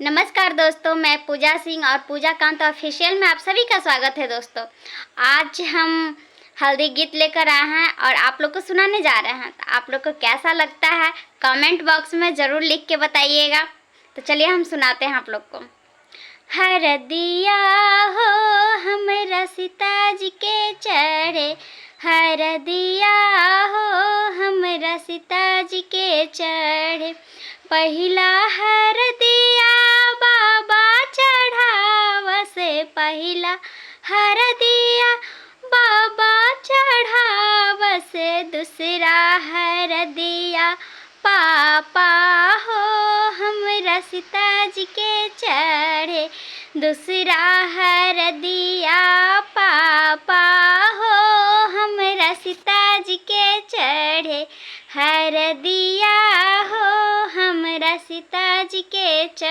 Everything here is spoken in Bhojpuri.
नमस्कार दोस्तों, मैं पूजा सिंह और पूजा कांत ऑफिशियल में आप सभी का स्वागत है। दोस्तों, आज हम हल्दी गीत लेकर आए हैं और आप लोग को सुनाने जा रहे हैं। तो आप लोग को कैसा लगता है कमेंट बॉक्स में ज़रूर लिख के बताइएगा। तो चलिए हम सुनाते हैं आप लोग को। हरदिया हो हमरा सीताजी के चढ़े, हरदिया हो हमरा सीताजी के चढ़े, पहिला हरदिया बाबा चढ़ाव से, पहिला हरदिया बाबा चढ़ाव से, दूसरा हरदिया पापा हो हमरा सीताजी के चढ़े, दूसरा हरदिया पापा हो हमरा सीताजी के चढ़े, हरदिया हो हमरा सीताजी के चढ़े।